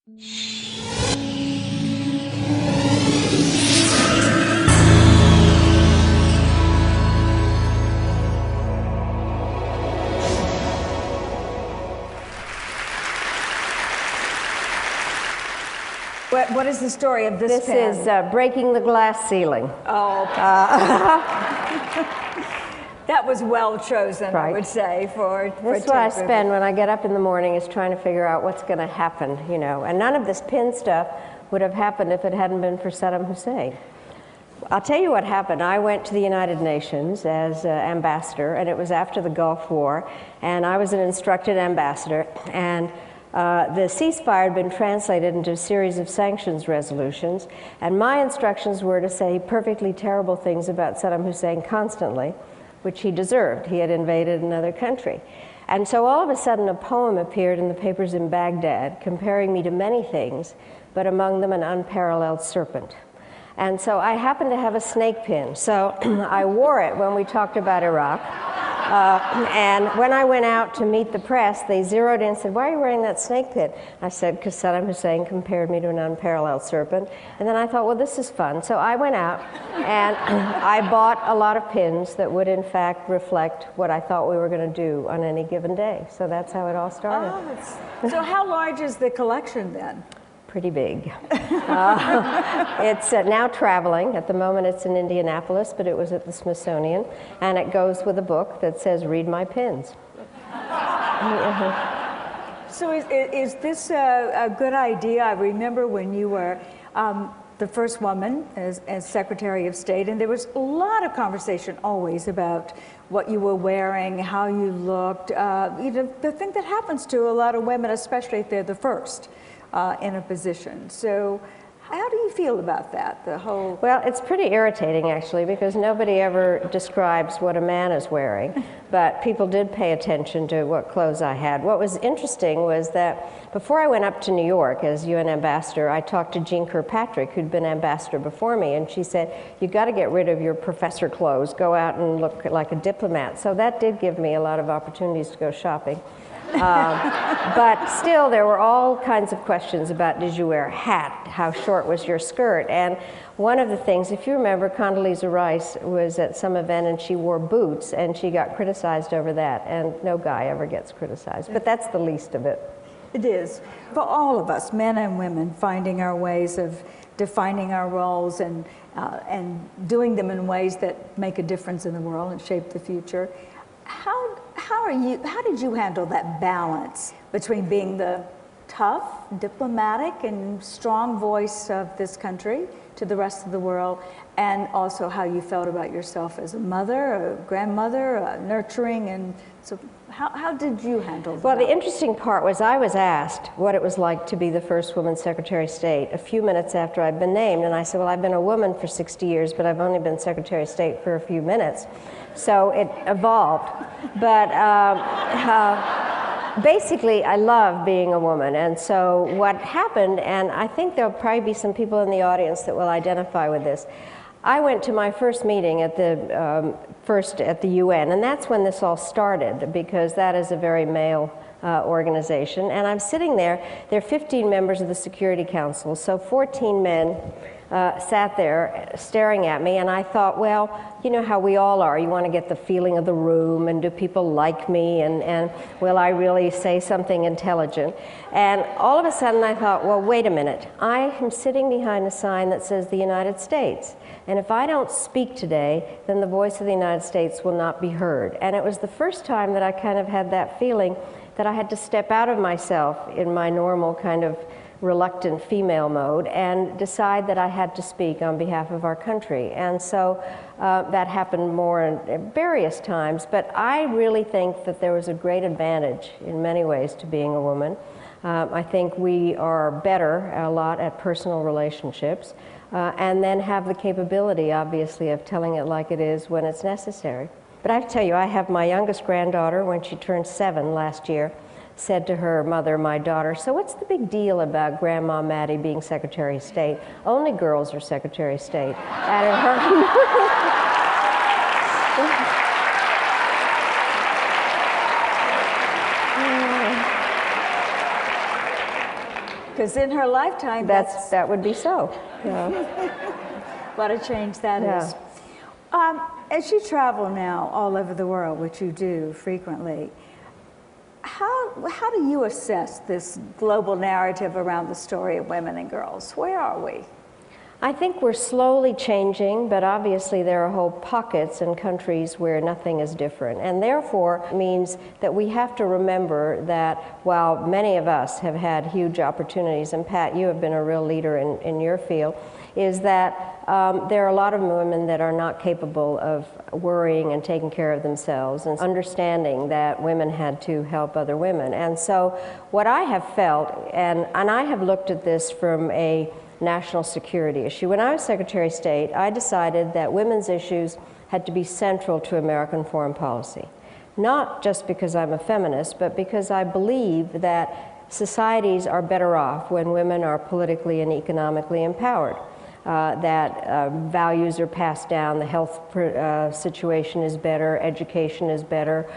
What is the story of this pen? This is breaking the glass ceiling. Oh, that was well chosen, Right. I would say, for This is what I spend when I get up in the morning, is trying to figure out what's going to happen, you know. And none of this pin stuff would have happened if it hadn't been for Saddam Hussein. I'll tell you what happened. I went to the United Nations as ambassador, and it was after the Gulf War, and I was an instructed ambassador, and the ceasefire had been translated into a series of sanctions resolutions, and my instructions were to say perfectly terrible things about Saddam Hussein constantly, which he deserved. He had invaded another country. And so all of a sudden a poem appeared in the papers in Baghdad comparing me to many things, but among them an unparalleled serpent. And so I happened to have a snake pin, so I wore it when we talked about Iraq. And when I went out to meet the press, they zeroed in and said, "Why are you wearing that snake pin?" I said, "Because Saddam Hussein compared me to an unparalleled serpent." And then I thought, well, this is fun. So I went out and I bought a lot of pins that would in fact reflect what I thought we were going to do on any given day. So that's how it all started. Oh, so how large is the collection then? Pretty big. It's now traveling. At the moment it's in Indianapolis, but it was at the Smithsonian, and it goes with a book that says, "Read my pins." So is this a good idea? I remember when you were the first woman as Secretary of State, and there was a lot of conversation always about what you were wearing, how you looked, you know, the thing that happens to a lot of women, especially if they're the first in a position. So how do you feel about that, the whole... Well, it's pretty irritating, actually, because nobody ever describes what a man is wearing, but people did pay attention to what clothes I had. What was interesting was that before I went up to New York as UN ambassador, I talked to Jean Kirkpatrick, who'd been ambassador before me, and she said, "You've got to get rid of your professor clothes, go out and look like a diplomat." So that did give me a lot of opportunities to go shopping. But still, there were all kinds of questions about, did you wear a hat? How short was your skirt? And one of the things, if you remember, Condoleezza Rice was at some event and she wore boots, and she got criticized over that, and no guy ever gets criticized, but that's the least of it. It is. For all of us, men and women, finding our ways of defining our roles and doing them in ways that make a difference in the world and shape the future. How did you handle that balance between being the tough, diplomatic, and strong voice of this country to the rest of the world, and also how you felt about yourself as a mother, a grandmother, nurturing, and so how did you handle that? Well, the interesting part was I was asked what it was like to be the first woman Secretary of State a few minutes after I'd been named, and I said, well, I've been a woman for 60 years, but I've only been Secretary of State for a few minutes. So it evolved. But basically, I love being a woman, and so what happened, and I think there'll probably be some people in the audience that will identify with this. I went to my first meeting at the UN, and that's when this all started, because that is a very male organization. And I'm sitting there. There are 15 members of the Security Council, so 14 men sat there staring at me, and I thought, well, you know how we all are. You want to get the feeling of the room, and do people like me, and will I really say something intelligent? And all of a sudden I thought, well, wait a minute. I am sitting behind a sign that says the United States, and if I don't speak today, then the voice of the United States will not be heard. And it was the first time that I kind of had that feeling that I had to step out of myself in my normal kind of reluctant female mode and decide that I had to speak on behalf of our country. And so that happened more at various times, but I really think that there was a great advantage in many ways to being a woman. I think we are better a lot at personal relationships and then have the capability, obviously, of telling it like it is when it's necessary. But I have to tell you, I have my youngest granddaughter, when she turned 7 last year, said to her mother, my daughter, so what's the big deal about Grandma Maddie being Secretary of State? Only girls are Secretary of State. And her Because in her lifetime, that would be so. Yeah. What a change that is. As you travel now all over the world, which you do frequently, how do you assess this global narrative around the story of women and girls? Where are we? I think we're slowly changing, but obviously there are whole pockets in countries where nothing is different. And therefore means that we have to remember that while many of us have had huge opportunities, and Pat, you have been a real leader in your field, is that there are a lot of women that are not capable of worrying and taking care of themselves and understanding that women had to help other women. And so what I have felt, and I have looked at this from a national security issue. When I was Secretary of State, I decided that women's issues had to be central to American foreign policy. Not just because I'm a feminist, but because I believe that societies are better off when women are politically and economically empowered. That values are passed down, the health situation is better, education is better,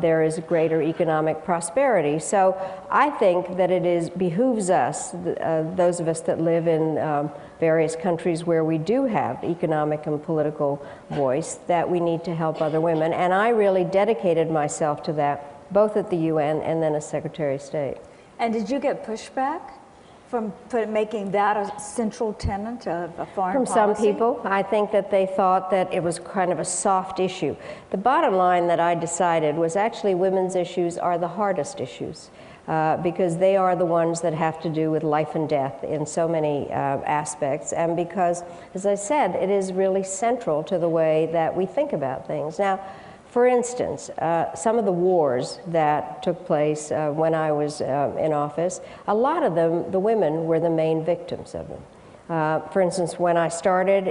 there is greater economic prosperity. So I think that it behooves us, those of us that live in various countries where we do have economic and political voice, that we need to help other women. And I really dedicated myself to that, both at the UN and then as Secretary of State. And did you get pushback from making that a central tenet of a foreign policy? From some people. I think that they thought that it was kind of a soft issue. The bottom line that I decided was actually women's issues are the hardest issues because they are the ones that have to do with life and death in so many aspects, and because, as I said, it is really central to the way that we think about things. Now, for instance, some of the wars that took place when I was in office, a lot of them, the women were the main victims of them. For instance, when I started,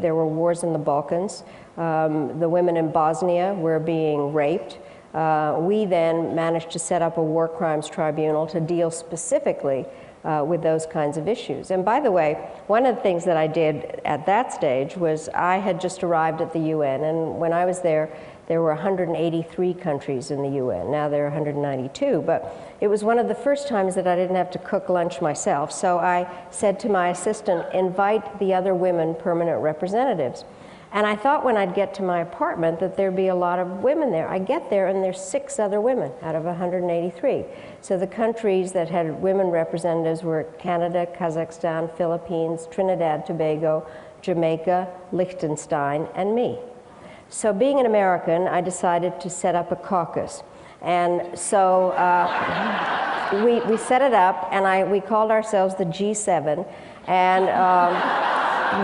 there were wars in the Balkans. The women in Bosnia were being raped. We then managed to set up a war crimes tribunal to deal specifically with those kinds of issues. And by the way, one of the things that I did at that stage was I had just arrived at the UN, and when I was there were 183 countries in the UN. Now there are 192, but it was one of the first times that I didn't have to cook lunch myself. So I said to my assistant, invite the other women permanent representatives. And I thought when I'd get to my apartment that there'd be a lot of women there. I get there and there's 6 other women out of 183. So the countries that had women representatives were Canada, Kazakhstan, Philippines, Trinidad, Tobago, Jamaica, Liechtenstein, and me. So being an American, I decided to set up a caucus. And so we set it up, and we called ourselves the G7. And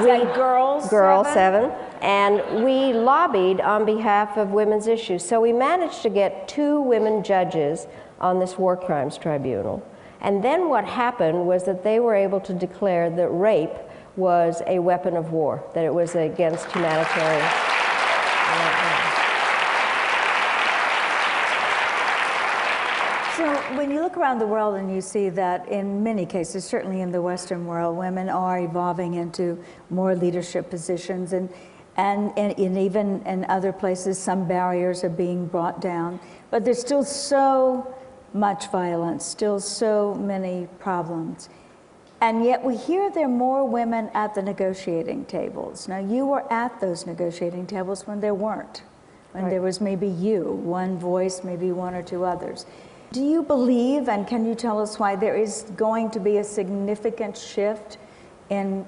Girls 7. And we lobbied on behalf of women's issues. So we managed to get 2 women judges on this war crimes tribunal. And then what happened was that they were able to declare that rape was a weapon of war, that it was against humanitarian. So when you look around the world and you see that in many cases, certainly in the Western world, women are evolving into more leadership positions, and even in other places, some barriers are being brought down. But there's still so much violence, still so many problems. And yet we hear there are more women at the negotiating tables. Now, you were at those negotiating tables when there weren't, when there was maybe one voice, maybe 1 or 2 others. Do you believe, and can you tell us why, there is going to be a significant shift in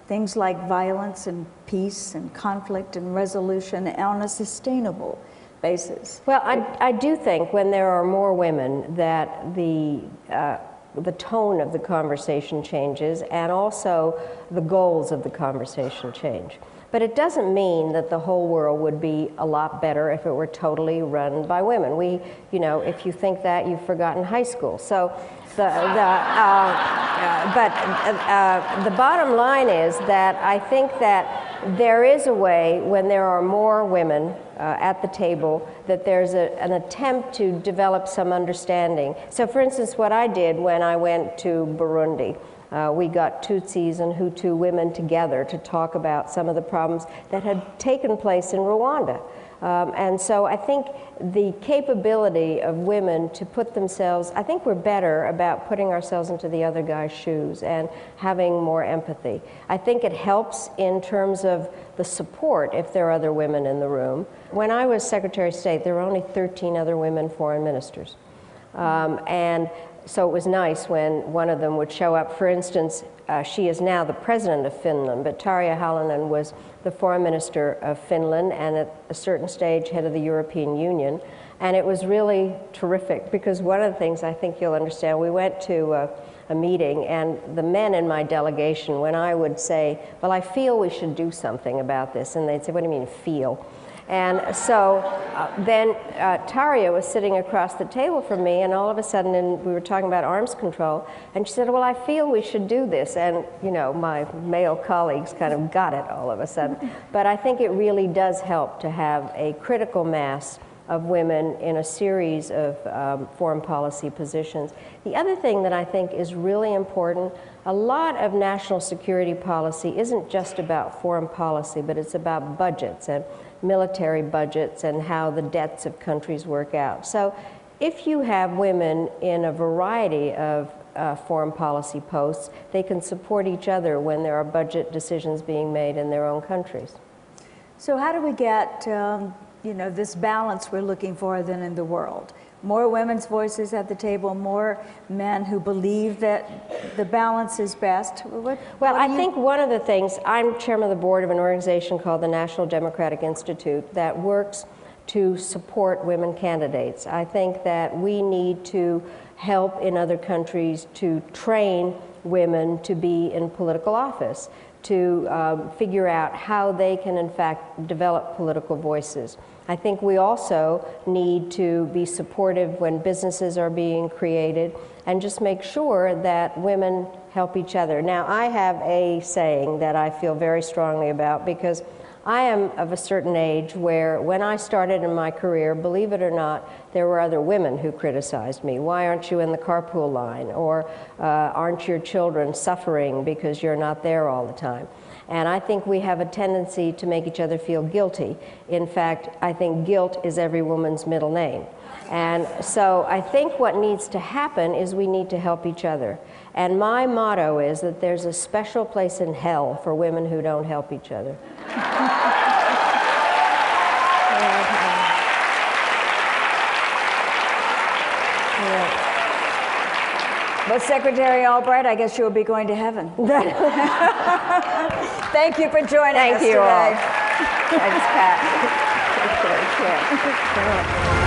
things like violence and peace and conflict and resolution on a sustainable basis? Well, I do think when there are more women that the tone of the conversation changes, and also the goals of the conversation change. But it doesn't mean that the whole world would be a lot better if it were totally run by women. If you think that, you've forgotten high school. So the bottom line is that I think that there is a way, when there are more women at the table, that there's an attempt to develop some understanding. So for instance, what I did when I went to Burundi, we got Tutsis and Hutu women together to talk about some of the problems that had taken place in Rwanda. And so I think the capability of women to put themselves, I think we're better about putting ourselves into the other guy's shoes and having more empathy. I think it helps in terms of the support if there are other women in the room. When I was Secretary of State, there were only 13 other women foreign ministers. And so it was nice when one of them would show up. For instance, she is now the president of Finland, but Tarja Halonen was the foreign minister of Finland and at a certain stage head of the European Union. And it was really terrific because one of the things I think you'll understand, we went to a meeting and the men in my delegation, when I would say, well, I feel we should do something about this, and they'd say, what do you mean feel? And so then Tarja was sitting across the table from me, and all of a sudden, and we were talking about arms control, and she said, well, I feel we should do this. And, you know, my male colleagues kind of got it all of a sudden. But I think it really does help to have a critical mass of women in a series of foreign policy positions. The other thing that I think is really important, a lot of national security policy isn't just about foreign policy, but it's about budgets and military budgets and how the debts of countries work out. So if you have women in a variety of foreign policy posts, they can support each other when there are budget decisions being made in their own countries. So how do we get you know, this balance we're looking for then in the world? More women's voices at the table, more men who believe that the balance is best. Well, I think one of the things, I'm chairman of the board of an organization called the National Democratic Institute that works to support women candidates. I think that we need to help in other countries to train women to be in political office, to figure out how they can in fact develop political voices. I think we also need to be supportive when businesses are being created and just make sure that women help each other. Now, I have a saying that I feel very strongly about because I am of a certain age where when I started in my career, believe it or not, there were other women who criticized me. Why aren't you in the carpool line? Or aren't your children suffering because you're not there all the time? And I think we have a tendency to make each other feel guilty. In fact, I think guilt is every woman's middle name. And so I think what needs to happen is we need to help each other. And my motto is that there's a special place in hell for women who don't help each other. But Secretary Albright, I guess you'll be going to heaven. Thank you for joining us today. Thank you all. Thanks, Pat.